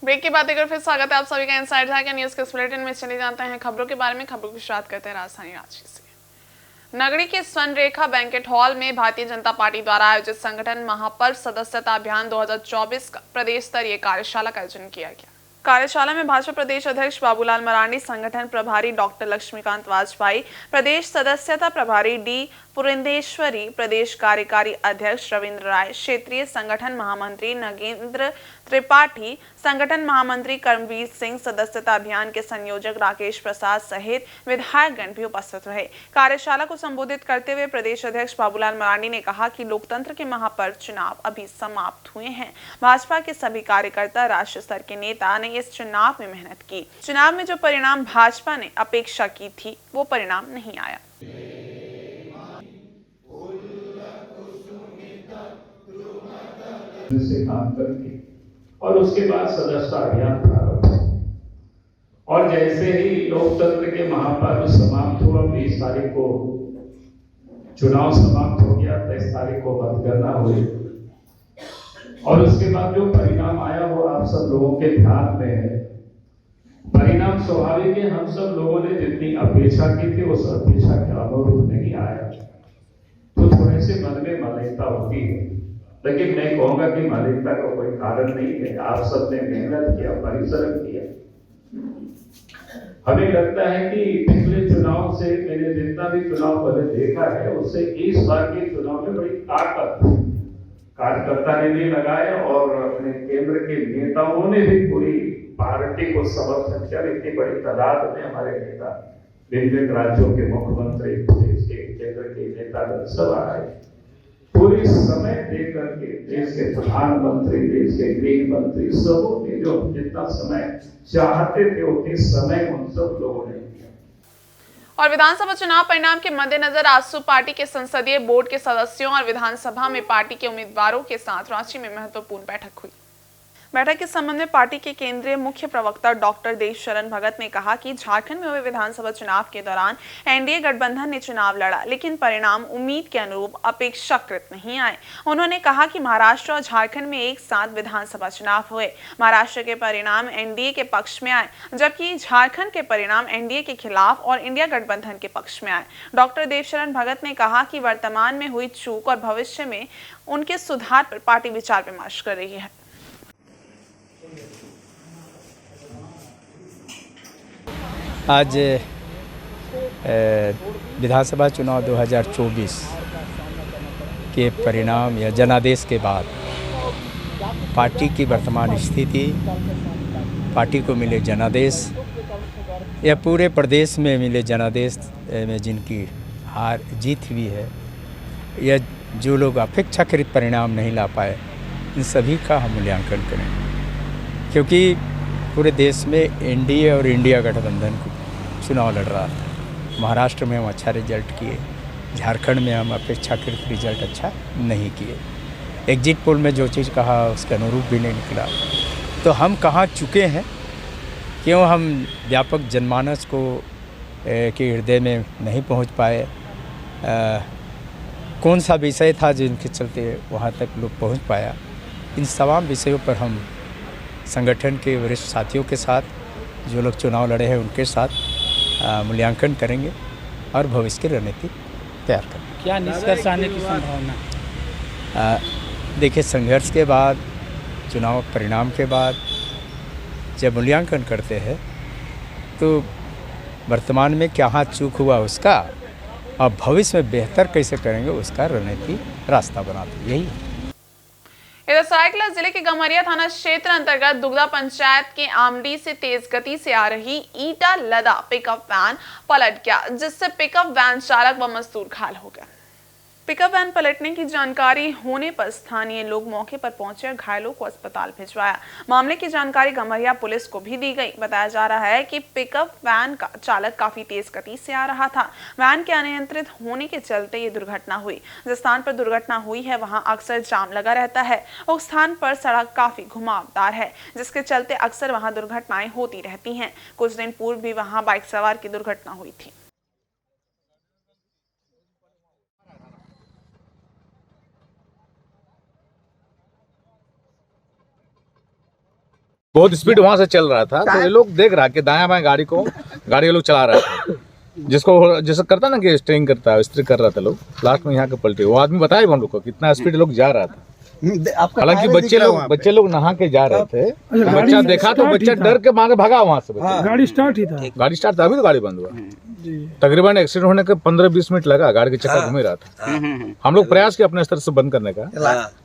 Break के बाद एक बार फिर स्वागत है आप सभी का इनसाइड के न्यूज के बुलेटिन में। चले जाते हैं खबरों के बारे में। खबरों की शुरुआत करते हैं राजधानी रांची से। नगरी के स्वर्ण रेखा बैंकेट हॉल में भारतीय जनता पार्टी द्वारा आयोजित संगठन महापर्व सदस्यता अभियान 2024 का प्रदेश स्तरीय कार्यशाला का आयोजन किया गया। कार्यशाला में भाजपा प्रदेश अध्यक्ष बाबूलाल मरांडी, संगठन प्रभारी डॉक्टर लक्ष्मीकांत वाजपेयी, प्रदेश सदस्यता प्रभारी डी पुरेंदेश्वरी, प्रदेश कार्यकारी अध्यक्ष रविंद्र राय, क्षेत्रीय संगठन महामंत्री नगेंद्र त्रिपाठी, संगठन महामंत्री कर्मवीर सिंह, सदस्यता अभियान के संयोजक राकेश प्रसाद सहित विधायकगण भी उपस्थित रहे। कार्यशाला को संबोधित करते हुए प्रदेश अध्यक्ष बाबूलाल मरांडी ने कहा कि लोकतंत्र के महापर्व चुनाव अभी समाप्त हुए हैं। भाजपा के सभी कार्यकर्ता, राष्ट्रीय स्तर के नेता ने इस चुनाव में मेहनत की। चुनाव में जो परिणाम भाजपा ने अपेक्षा की थी वो परिणाम नहीं आया। से काम करके और उसके बाद सदस्यता अभियान प्रारंभ हुआ और जैसे ही लोकतंत्र के महापर्व समाप्त हुआ, 20 तारीख को चुनाव समाप्त हो गया, 23 तारीख को मतगणना हुई और उसके बाद जो परिणाम आया वो आप सब लोगों के ध्यान में है। परिणाम स्वाभाविक है, हम सब लोगों ने जितनी अपेक्षा की थी उस अपेक्षा के अनुरूप नहीं आया, तो थोड़े से मन में मलिनता होती है। लेकिन मैं कहूंगा कि मालिकता का कोई कारण नहीं है। आप सबने मेहनत किया, परिश्रम किया। हमें लगता है कि पिछले चुनाव से मैंने जितना भी चुनाव पहले देखा है उससे इस बार के चुनाव में बड़ी ताकत कार्यकर्ता ने भी लगाए और अपने केंद्र के नेताओं ने भी पूरी पार्टी को समर्थन किया। इतनी बड़ी तादाद में हमारे नेता, विभिन्न राज्यों के मुख्यमंत्री, देश के केंद्र के नेता सब आए। पूरे समय देकर के देश के प्रधानमंत्री, देश के गृह मंत्री सबों ने जो जितना समय चाहते थे उतने समय उन सब लोगों ने दिया। और विधानसभा चुनाव परिणाम के मद्देनजर आजसू पार्टी के संसदीय बोर्ड के सदस्यों और विधानसभा में पार्टी के उम्मीदवारों के साथ रांची में महत्वपूर्ण बैठक हुई। बैठक के संबंध में पार्टी के केंद्रीय मुख्य प्रवक्ता डॉक्टर देवशरण भगत ने कहा कि झारखंड में हुए विधानसभा चुनाव के दौरान एनडीए गठबंधन ने चुनाव लड़ा, लेकिन परिणाम उम्मीद के अनुरूप अपेक्षाकृत नहीं आए। उन्होंने कहा कि महाराष्ट्र और झारखंड में एक साथ विधानसभा चुनाव हुए। महाराष्ट्र के परिणाम एनडीए के पक्ष में आए, जबकि झारखंड के परिणाम एनडीए के खिलाफ और इंडिया गठबंधन के पक्ष में आए। डॉक्टर देवशरण भगत ने कहा कि वर्तमान में हुई चूक और भविष्य में उनके सुधार पर पार्टी विचार विमर्श कर रही है। आज विधानसभा चुनाव 2024 के परिणाम या जनादेश के बाद पार्टी की वर्तमान स्थिति, पार्टी को मिले जनादेश या पूरे प्रदेश में मिले जनादेश में जिनकी हार जीत हुई है या जो लोग अपेक्षाकृत परिणाम नहीं ला पाए, इन सभी का हम मूल्यांकन करें, क्योंकि पूरे देश में एनडीए और इंडिया गठबंधन को चुनाव लड़ रहा था। महाराष्ट्र में हम अच्छा रिजल्ट किए, झारखंड में हम अपेक्षाकृत रिजल्ट अच्छा नहीं किए। एग्जिट पोल में जो चीज़ कहा उसके अनुरूप भी नहीं निकला। तो हम कहाँ चुके हैं, क्यों हम व्यापक जनमानस को के हृदय में नहीं पहुंच पाए, कौन सा विषय था जिनके चलते वहां तक लोग पहुंच पाया, इन तमाम विषयों पर हम संगठन के वरिष्ठ साथियों के साथ, जो लोग चुनाव लड़े हैं उनके साथ मूल्यांकन करेंगे और भविष्य की रणनीति तैयार करेंगे। क्या निष्कर्ष आने की संभावना? देखिए, संघर्ष के बाद, चुनाव परिणाम के बाद जब मूल्यांकन करते हैं तो वर्तमान में क्या चूक हुआ उसका और भविष्य में बेहतर कैसे करेंगे उसका रणनीति रास्ता बनाते, यही है। इधर सरायकेला जिले के गम्हरिया थाना क्षेत्र अंतर्गत दुगदा पंचायत के आमडी से तेज गति से आ रही ईटा लदा पिकअप वैन पलट गया, जिससे पिकअप वैन चालक व मजदूर घायल हो गए। पिकअप वैन पलटने की जानकारी होने पर स्थानीय लोग मौके पर पहुंचे और घायलों को अस्पताल भिजवाया। मामले की जानकारी गम्हरिया पुलिस को भी दी गई। बताया जा रहा है कि पिकअप वैन का चालक काफी तेज गति से आ रहा था। वैन के अनियंत्रित होने के चलते ये दुर्घटना हुई। जिस स्थान पर दुर्घटना हुई है वहां अक्सर जाम लगा रहता है। उस स्थान पर सड़क काफी घुमावदार है, जिसके चलते अक्सर वहां दुर्घटनाएं होती रहती हैं। कुछ दिन पूर्व भी वहां बाइक सवार की दुर्घटना हुई थी। बहुत स्पीड वहां से चल रहा था, तो ये लोग देख रहा कि दायां बाएं गाड़ी के लोग चला रहा था, जिसको जैसे करता ना कि स्टीयरिंग करता है, स्टीयरिंग कर रहा था लोग, लास्ट में यहाँ के पलटे। वो आदमी बताया हम लोग को कितना स्पीड लोग जा रहा था। हालांकि बच्चे लोग नहा के जा रहे थे, तो बच्चा देखा तो बच्चा डर के मांगे भागा वहां से। गाड़ी स्टार्ट ही था। गाड़ी स्टार्ट था, अभी तो गाड़ी बंद हुआ। तकरीबन एक्सीडेंट होने के 15-20 मिनट लगा, गाड़ी के चक्कर घूम रहा था। हम लोग प्रयास किए अपने स्तर से बंद करने का,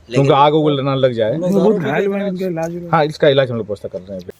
क्योंकि आग उगल ना लग जाए। हाँ, इसका इलाज हम लोग व्यवस्था कर रहे हैं।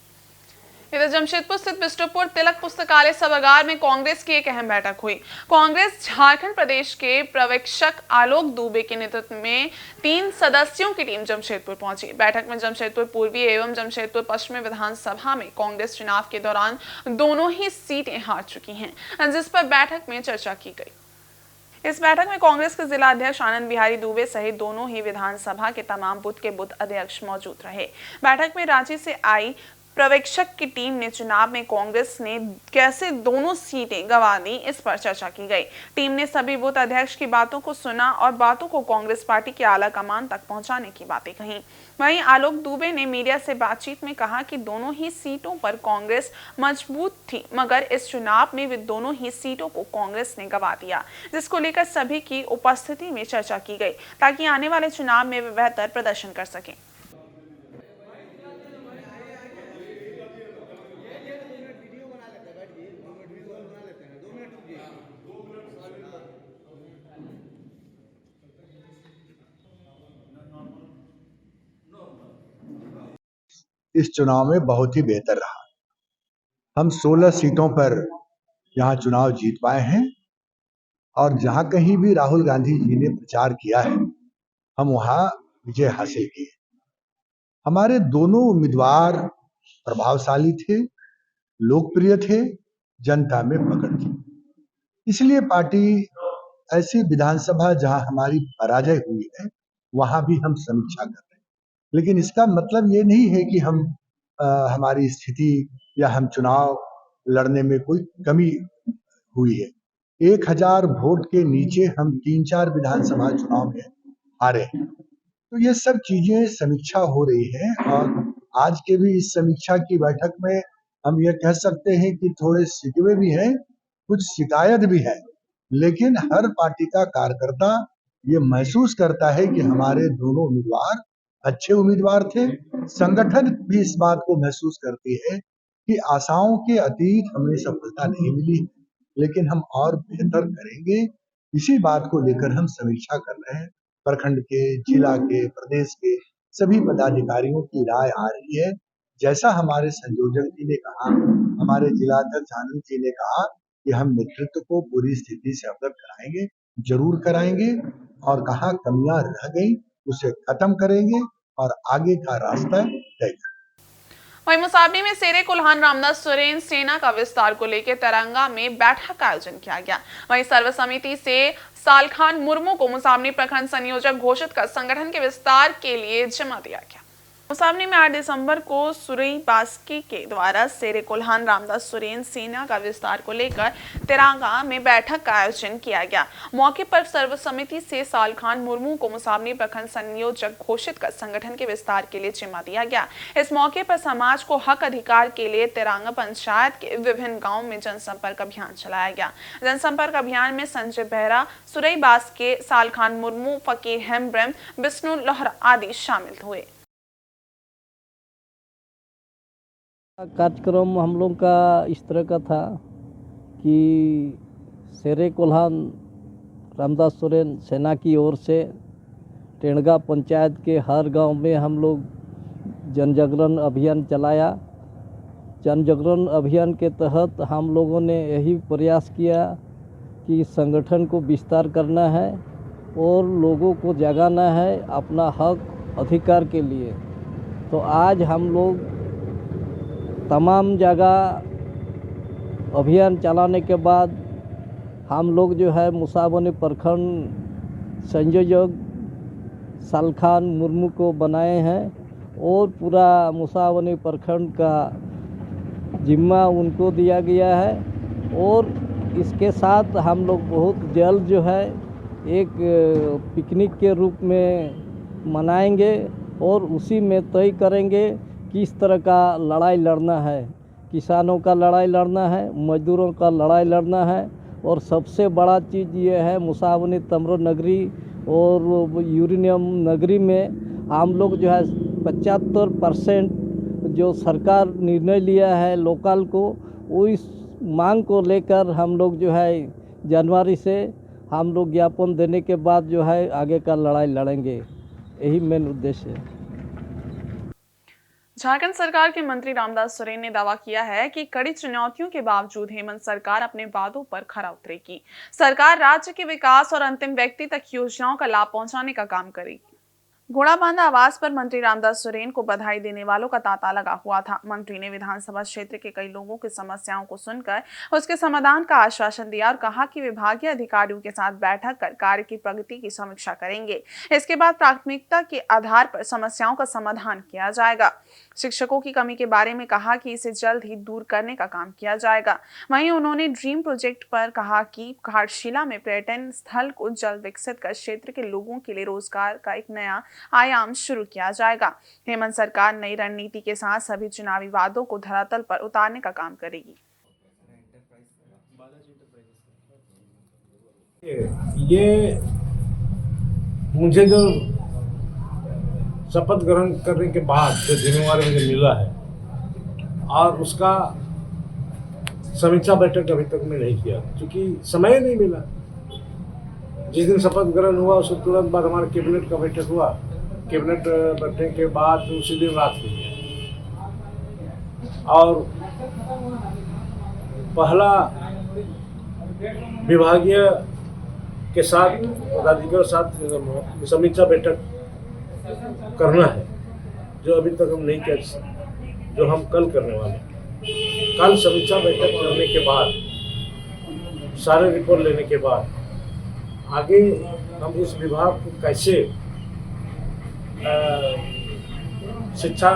इधर जमशेदपुर स्थित बिष्टुपुर तिलक पुस्तकालय सभागार में कांग्रेस की एक अहम बैठक हुई। कांग्रेस झारखंड प्रदेश के पर्यवेक्षक आलोक दुबे के नेतृत्व में 3 सदस्यों की टीम जमशेदपुर पहुंची। बैठक में जमशेदपुर पूर्वी एवं जमशेदपुर पश्चिमी विधानसभा में कांग्रेस चुनाव के दौरान दोनों ही सीटें हार चुकी हैं, जिस पर बैठक में चर्चा की गई। इस बैठक में कांग्रेस के जिला अध्यक्ष आनंद बिहारी दुबे सहित दोनों ही विधानसभा के तमाम बूथ के बूथ अध्यक्ष मौजूद रहे। बैठक में रांची से आई पर्यवेक्षक की टीम ने चुनाव में कांग्रेस ने कैसे दोनों सीटें गंवा दी, इस पर चर्चा की गई। टीम ने सभी बूथ अध्यक्ष की बातों को सुना और बातों को कांग्रेस पार्टी के आला कमान तक पहुंचाने की बातें कही। वहीं आलोक दुबे ने मीडिया से बातचीत में कहा कि दोनों ही सीटों पर कांग्रेस मजबूत थी, मगर इस चुनाव में वे दोनों ही सीटों को कांग्रेस ने गंवा दिया, जिसको लेकर सभी की उपस्थिति में चर्चा की गई ताकि आने वाले चुनाव में वे बेहतर प्रदर्शन कर सकें। इस चुनाव में बहुत ही बेहतर रहा। हम 16 सीटों पर यहाँ चुनाव जीत पाए हैं और जहाँ कहीं भी राहुल गांधी जी ने प्रचार किया है, हम वहाँ विजय हासिल किए। हमारे दोनों उम्मीदवार प्रभावशाली थे, लोकप्रिय थे, जनता में पकड़ थी। इसलिए पार्टी ऐसी विधानसभा जहाँ हमारी पराजय हुई है, वहाँ भी हम समीक्षा कर रहे हैं। लेकिन इसका मतलब ये नहीं है कि हम हमारी स्थिति या हम चुनाव लड़ने में कोई कमी हुई है। 1000 वोट के नीचे हम 3-4 विधानसभा चुनाव में हारे हैं। तो ये सब चीजें समीक्षा हो रही है और आज के भी इस समीक्षा की बैठक में हम ये कह सकते हैं कि थोड़े शिकवे भी हैं, कुछ शिकायत भी है, लेकिन हर पार्टी का कार्यकर्ता ये महसूस करता है कि हमारे दोनों उम्मीदवार अच्छे उम्मीदवार थे। संगठन भी इस बात को महसूस करती है कि आशाओं के अतीत हमें सफलता नहीं मिली, लेकिन हम और बेहतर करेंगे। इसी बात को लेकर हम समीक्षा कर रहे हैं। प्रखंड के, जिला के, प्रदेश के सभी पदाधिकारियों की राय आ रही है। जैसा हमारे संयोजक जी ने कहा, हमारे जिलाध्यक्ष आनंद जी ने कहा कि हम नेतृत्व को पूरी स्थिति से अवगत कराएंगे, जरूर कराएंगे, और कहाँ कमियां रह गई उसे खत्म करेंगे और आगे का रास्ता तय करेंगे। वहीं मुसाबनी में शेरे कुल्हान रामदास सोरेन सेना का विस्तार को लेकर तिरंगा में बैठक का आयोजन किया गया। वहीं सर्वसम्मति से सालखान मुर्मू को मुसाबनी प्रखंड संयोजक घोषित कर संगठन के विस्तार के लिए जिम्मा दिया गया। मुसाबनी में 8 दिसंबर को सुरई बास्की के द्वारा शेरे कुल्हान रामदास सोरेन सेना का विस्तार को लेकर तिरंगा में बैठक का आयोजन किया गया। मौके पर सर्वसम्मति से सालखान मुर्मू को मुसाबनी प्रखंड संयोजक घोषित कर संगठन के विस्तार के लिए जिम्मा दिया गया। इस मौके पर समाज को हक अधिकार के लिए तिरंगा पंचायत के विभिन्न गाँव में जनसंपर्क अभियान चलाया गया। जनसंपर्क अभियान में संजय बेहरा, सुरई बास्के, सालखान मुर्मू, फकीर हेम्ब्रम, विष्णु लोहरा आदि शामिल हुए। कार्यक्रम हम लोग का इस तरह का था कि शेरे कुल्हान रामदास सोरेन सेना की ओर से टेणगा पंचायत के हर गांव में हम लोग जनजागरण अभियान चलाया। जनजागरण अभियान के तहत हम लोगों ने यही प्रयास किया कि संगठन को विस्तार करना है और लोगों को जगाना है अपना हक अधिकार के लिए। तो आज हम लोग तमाम जगह अभियान चलाने के बाद हम लोग जो है मुसाबनी प्रखंड संयोजक सालखान मुर्मू को बनाए हैं और पूरा मुसाबनी प्रखंड का जिम्मा उनको दिया गया है। और इसके साथ हम लोग बहुत जल्द जो है एक पिकनिक के रूप में मनाएंगे और उसी में तय करेंगे किस तरह का लड़ाई लड़ना है। किसानों का लड़ाई लड़ना है, मजदूरों का लड़ाई लड़ना है, और सबसे बड़ा चीज़ ये है मुसावनी तमरो नगरी और यूरेनियम नगरी में हम लोग जो है 75% जो सरकार निर्णय लिया है लोकल को, वो इस मांग को लेकर हम लोग जो है जनवरी से हम लोग ज्ञापन देने के बाद जो है आगे का लड़ाई लड़ेंगे। यही मेन उद्देश्य है। झारखंड सरकार के मंत्री रामदास सोरेन ने दावा किया है कि कड़ी चुनौतियों के बावजूद हेमंत सरकार अपने वादों पर खरा उतरेगी। सरकार राज्य के विकास और अंतिम व्यक्ति तक योजनाओं का लाभ पहुंचाने का काम करेगी। घोड़ाबांधा आवास पर मंत्री रामदास सोरेन को बधाई देने वालों का तांता लगा हुआ था। मंत्री ने विधानसभा क्षेत्र के कई लोगों की समस्याओं को सुनकर उसके समाधान का आश्वासन दिया और कहा कि विभागीय अधिकारियों के साथ बैठक कर कार्य की प्रगति की समीक्षा करेंगे। इसके बाद प्राथमिकता के आधार पर समस्याओं का समाधान किया जाएगा। शिक्षकों की कमी के बारे में कहा कि इसे जल्द ही दूर करने का काम किया जाएगा। वहीं उन्होंने ड्रीम प्रोजेक्ट पर कहा कि घाटशिला में पर्यटन स्थल को जल्द विकसित कर क्षेत्र के लोगों के लिए रोजगार का एक नया आयाम शुरू किया जाएगा। हेमंत सरकार नई रणनीति के साथ सभी चुनावी वादों को धरातल पर उतारने का काम करेगी। ये मुझे जो शपथ ग्रहण करने के बाद जो जिम्मेवारी मुझे मिला है और उसका समीक्षा बैठक अभी तक मैं नहीं किया क्योंकि समय नहीं मिला। जिस दिन शपथ ग्रहण हुआ उसके तुरंत बाद हमारे कैबिनेट का बैठक हुआ। कैबिनेट बैठने के बाद उसी दिन रात हुई और पहला विभागीय के साथ पदाधिकारियों के साथ समीक्षा बैठक करना है जो अभी तक हम नहीं कर सकते, जो हम कल करने वाले हैं। कल समीक्षा बैठक करने के बाद सारे रिपोर्ट लेने के बाद आगे हम इस विभाग को कैसे शिक्षा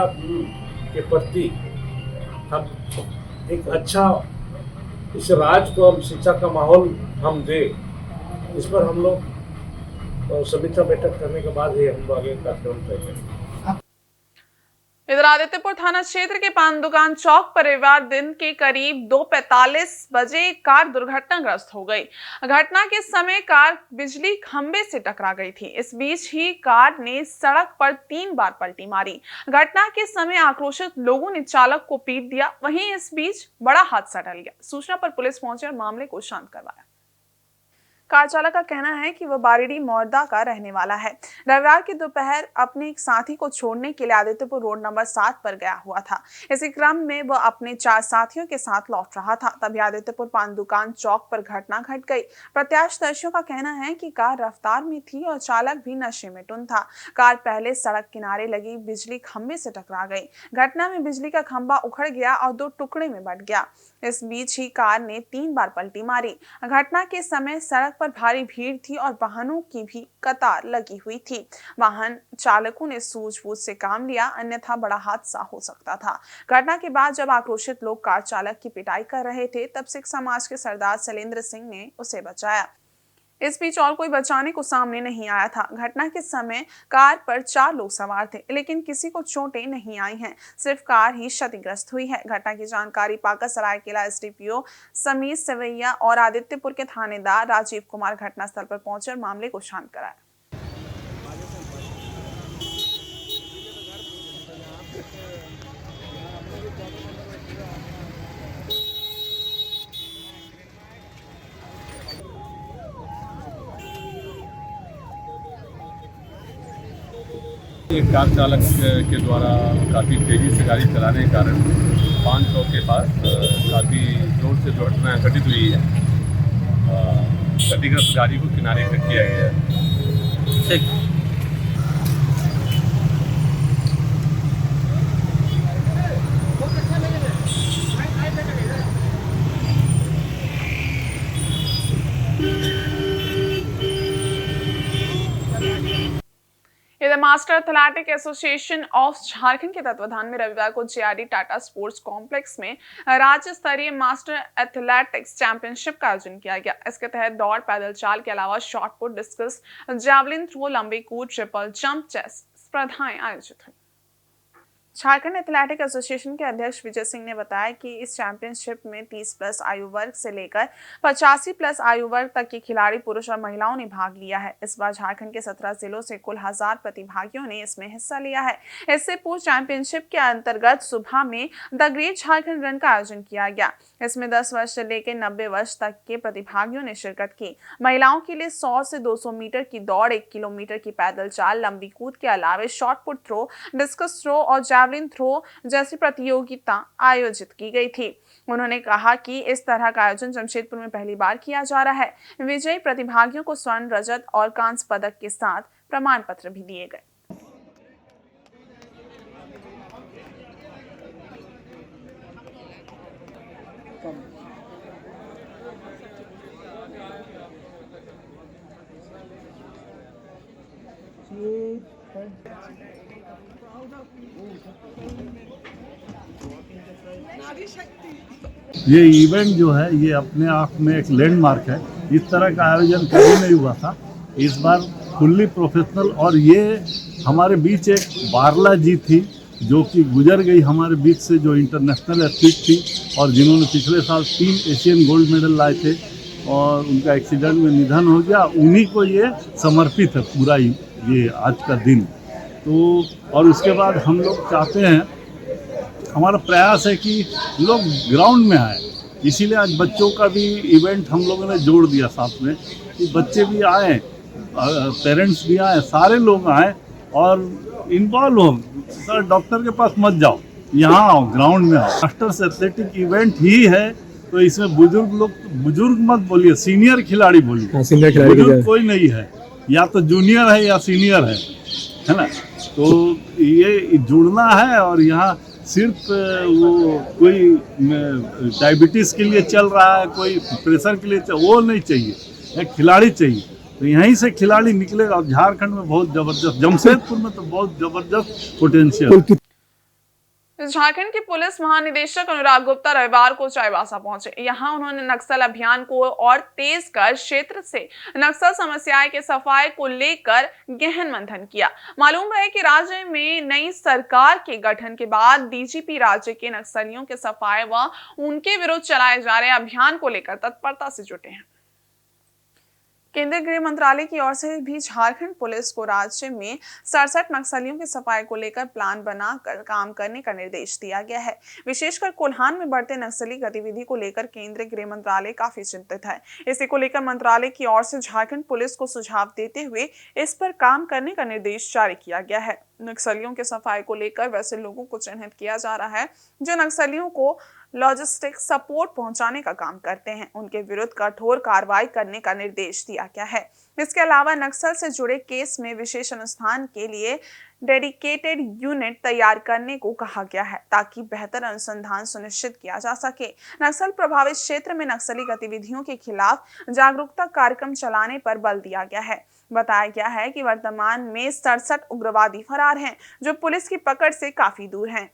के प्रति हम एक अच्छा इस राज्य को हम शिक्षा का माहौल हम दे, इस पर हम लोग समीक्षा बैठक करने के बाद ही हम आगे कार्यक्रम तय करेंगे। इधर आदित्यपुर थाना क्षेत्र के पान दुकान चौक पर रविवार दिन के करीब 2:45 बजे एक कार दुर्घटनाग्रस्त हो गई। घटना के समय कार बिजली खंभे से टकरा गई थी। इस बीच ही कार ने सड़क पर 3 बार पलटी मारी। घटना के समय आक्रोशित लोगों ने चालक को पीट दिया। वहीं इस बीच बड़ा हादसा टल गया। सूचना पर पुलिस पहुंची और मामले को शांत करवाया। कार चालक का कहना है कि वह बारीडी मोरदा का रहने वाला है। रविवार की दोपहर अपने एक साथी को छोड़ने के लिए आदित्यपुर रोड नंबर 7 पर गया हुआ था। इसी क्रम में वह अपने 4 साथियों के साथ लौट रहा था, तभी आदित्यपुर पान दुकान चौक पर घटना घट गई। प्रत्यक्षदर्शियों का कहना है कि कार रफ्तार में थी और चालक भी नशे में टुन था। कार पहले सड़क किनारे लगी बिजली खंभे से टकरा गई। घटना में बिजली का खंभा उखड़ गया और 2 टुकड़े में बंट गया। इस बीच ही कार ने 3 बार पलटी मारी। घटना के समय सड़क पर भारी भीड़ थी और वाहनों की भी कतार लगी हुई थी। वाहन चालकों ने सूझबूझ से काम लिया, अन्यथा बड़ा हादसा हो सकता था। घटना के बाद जब आक्रोशित लोग कार चालक की पिटाई कर रहे थे, तब सिख समाज के सरदार शैलेंद्र सिंह ने उसे बचाया। इस बीच और कोई बचाने को सामने नहीं आया था। घटना के समय कार पर 4 लोग सवार थे, लेकिन किसी को चोटें नहीं आई हैं। सिर्फ कार ही क्षतिग्रस्त हुई है। घटना की जानकारी पाकर सरायकेला एसडीपीओ समीर सवैया और आदित्यपुर के थानेदार राजीव कुमार घटनास्थल पर पहुंचे और मामले को शांत कराया। एक कार चालक के द्वारा काफ़ी तेज़ी से गाड़ी चलाने के कारण पान चौक के पास काफ़ी जोर से दुर्घटना घटित हुई है। क्षतिग्रस्त गाड़ी को किनारे कर किया गया है। ठीक। इधर master athletic association of Jharkhand के तत्वाधान में रविवार को जेआरडी टाटा स्पोर्ट्स कॉम्प्लेक्स में राज्य स्तरीय मास्टर एथलेटिक्स चैंपियनशिप का आयोजन किया गया। इसके तहत दौड़, पैदल चाल के अलावा shot put, discus, javelin throw, लंबी कूद, ट्रिपल जंप जैसी स्पर्धाएं आयोजित हुई। झारखंड एथलेटिक एसोसिएशन के अध्यक्ष विजय सिंह ने बताया कि इस चैंपियनशिप में 30+ आयु वर्ग से लेकर 85+ आयु वर्ग तक के खिलाड़ी पुरुष और महिलाओं ने भाग लिया है। इस बार झारखंड के 17 जिलों से कुल 1000 प्रतिभागियों ने इसमें हिस्सा लिया है। इससे पूर्व चैंपियनशिप के अंतर्गत सुबह में द ग्रेट झारखंड रन का आयोजन किया गया। इसमें 10 वर्ष से लेकर 90 वर्ष तक के प्रतिभागियों ने शिरकत की। महिलाओं के लिए 100 से 200 मीटर की दौड़, 1 किलोमीटर की पैदल चाल, लंबी कूद के अलावा shot put throw, discus throw और जैवलिन थ्रो जैसी प्रतियोगिता आयोजित की गई थी। उन्होंने कहा कि इस तरह का आयोजन जमशेदपुर में पहली बार किया जा रहा है। विजयी प्रतिभागियों को स्वर्ण, रजत और कांस्य पदक के साथ प्रमाण पत्र भी दिए गए। ये इवेंट जो है ये अपने आप में एक लैंडमार्क है। इस तरह का आयोजन कभी नहीं हुआ था। इस बार फुल्ली प्रोफेशनल, और ये हमारे बीच एक बारला जी थी जो कि गुजर गई हमारे बीच से, जो इंटरनेशनल एथलीट थी और जिन्होंने पिछले साल 3 एशियन गोल्ड मेडल लाए थे और उनका एक्सीडेंट में निधन हो गया। उन्हीं को ये समर्पित है पूरा ये आज का दिन। तो और उसके बाद हम लोग चाहते हैं, हमारा प्रयास है कि लोग ग्राउंड में आए, इसीलिए आज बच्चों का भी इवेंट हम लोगों ने जोड़ दिया साथ में कि बच्चे भी आए, पेरेंट्स भी आए, सारे लोग आए और इन्वॉल्व हो। सर डॉक्टर के पास मत जाओ, यहाँ आओ, ग्राउंड में आओ। मास्टर्स एथलेटिक इवेंट ही है तो इसमें बुजुर्ग मत बोलिए, सीनियर खिलाड़ी बोलिए। सीनियर खिलाड़ी बुजुर्ग कोई नहीं है, या तो जूनियर है या सीनियर है ना। तो ये जुड़ना है और यहाँ सिर्फ वो कोई डायबिटीज़ के लिए चल रहा है, कोई प्रेशर के लिए वो नहीं चाहिए, एक खिलाड़ी चाहिए। तो यहीं से खिलाड़ी निकलेगा। और झारखंड में बहुत ज़बरदस्त, जमशेदपुर में तो बहुत ज़बरदस्त पोटेंशियल। झारखंड के पुलिस महानिदेशक अनुराग गुप्ता रविवार को चाईबासा पहुंचे। यहां उन्होंने नक्सल अभियान को और तेज कर क्षेत्र से नक्सल समस्याएं के सफाई को लेकर गहन मंथन किया। मालूम रहे कि राज्य में नई सरकार के गठन के बाद डीजीपी राज्य के नक्सलियों के सफाई व उनके विरुद्ध चलाए जा रहे अभियान को लेकर तत्परता से जुटे हैं। केंद्रीय गृह मंत्रालय की ओर से भी झारखंड पुलिस को राज्य में 67 नक्सलियों की सफाई को लेकर प्लान बनाकर काम करने का निर्देश दिया गया है। विशेषकर कोल्हान में बढ़ते नक्सली गतिविधि को लेकर केंद्रीय गृह मंत्रालय काफी चिंतित है। इसी को लेकर मंत्रालय की ओर से झारखंड पुलिस को सुझाव देते हुए इस पर काम करने का निर्देश जारी किया गया है। नक्सलियों के सफाई को लेकर वैसे लोगों को चिन्हित किया जा रहा है जो नक्सलियों को लॉजिस्टिक सपोर्ट पहुंचाने का काम करते हैं। उनके विरुद्ध कठोर कार्रवाई करने का निर्देश दिया गया है। इसके अलावा नक्सल से जुड़े केस में विशेष अनुसंधान के लिए डेडिकेटेड यूनिट तैयार करने को कहा गया है ताकि बेहतर अनुसंधान सुनिश्चित किया जा सके। नक्सल प्रभावित क्षेत्र में नक्सली गतिविधियों के खिलाफ जागरूकता कार्यक्रम चलाने पर बल दिया गया है। बताया गया है कि वर्तमान में 67 उग्रवादी फरार हैं जो पुलिस की पकड़ से काफी दूर हैं।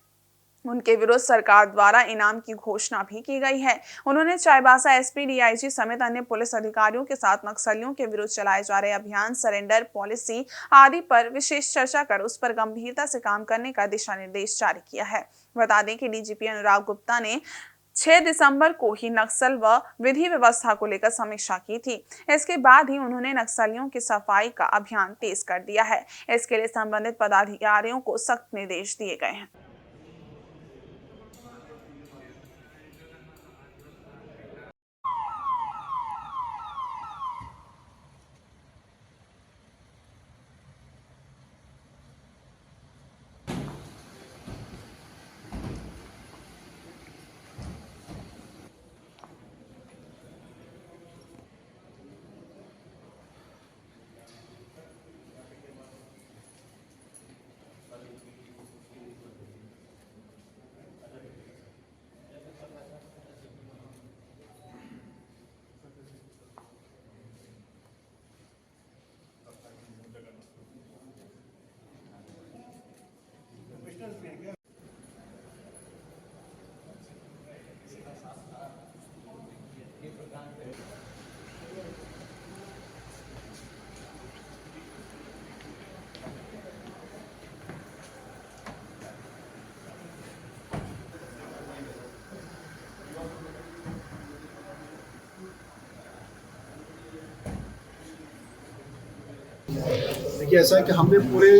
उनके विरुद्ध सरकार द्वारा इनाम की घोषणा भी की गई है। उन्होंने चाईबासा एसपी, डीआईजी समेत अन्य पुलिस अधिकारियों के साथ नक्सलियों के विरुद्ध चलाए जा रहे अभियान, सरेंडर पॉलिसी आदि पर विशेष चर्चा कर उस पर गंभीरता से काम करने का दिशा निर्देश जारी किया है। बता दें कि डीजीपी अनुराग गुप्ता ने 6 दिसंबर को ही नक्सल व विधि व्यवस्था को लेकर समीक्षा की थी। इसके बाद ही उन्होंने नक्सलियों की सफाई का अभियान तेज कर दिया है। इसके लिए संबंधित पदाधिकारियों को सख्त निर्देश दिए गए हैं। देखिए ऐसा है कि हमने पूरे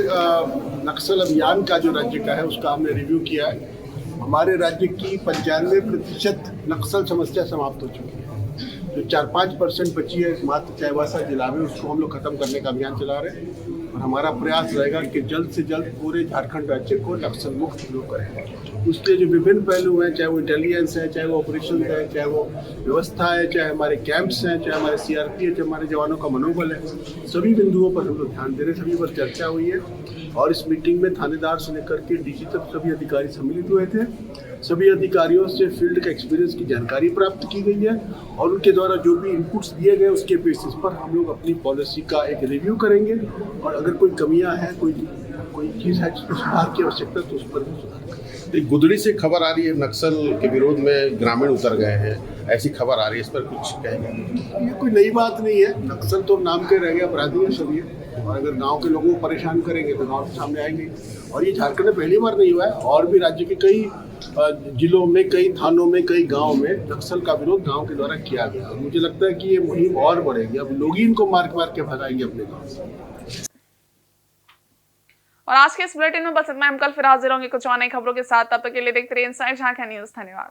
नक्सल अभियान का जो राज्य का है उसका हमने रिव्यू किया है। हमारे राज्य की 95% नक्सल समस्या समाप्त हो चुकी है। जो 4-5% बची है मात्र चाईबासा जिला में, उसको हम लोग खत्म करने का अभियान चला रहे हैं और हमारा प्रयास रहेगा कि जल्द से जल्द पूरे झारखंड राज्य को नक्सल मुक्त लोग करें। उसके जो विभिन्न पहलू हैं, चाहे वो इंटेलिजेंस है, चाहे वो ऑपरेशन है, चाहे वो व्यवस्था है, चाहे हमारे कैंप्स हैं, चाहे हमारे CRPH, हमारे जवानों का मनोबल है, सभी बिंदुओं पर हम लोग ध्यान दे रहे हैं। सभी पर चर्चा हुई है और इस मीटिंग में थानेदार से लेकर के DG तक सभी अधिकारी सम्मिलित हुए थे। सभी अधिकारियों से फील्ड का एक्सपीरियंस की जानकारी प्राप्त की गई है और उनके द्वारा जो भी इनपुट्स दिए गए उसके बेसिस पर हम लोग अपनी पॉलिसी का एक रिव्यू करेंगे और अगर कोई कमियां हैं, कोई चीज़ है जिसको सुधार की आवश्यकता तो उस पर भी सुधार करेंगे। एक गुदड़ी से खबर आ रही है नक्सल के विरोध में ग्रामीण उतर गए हैं, ऐसी खबर आ रही है, इस पर कुछ कहेंगे? ये कोई नई बात नहीं है। नक्सल तो नाम के रह गए, अपराधी है सभी, और अगर गांव के लोगों को परेशान करेंगे तो गांव के सामने आएंगे। और ये झारखंड में पहली बार नहीं हुआ है, और भी राज्य के कई जिलों में, कई थानों में, कई गाँव में नक्सल का विरोध गाँव के द्वारा किया गया। और मुझे लगता है कि ये मुहिम और बढ़ेगी। अब लोग ही इनको मार के भगाएंगे अपने गाँव से। और आज के इस बुलेटिन में बस इतना। हम कल फिर हाजिर होंगे कुछ और नई खबरों के साथ। तब तक के लिए देखते रहिए इनसाइड झारखंड न्यूज़। धन्यवाद।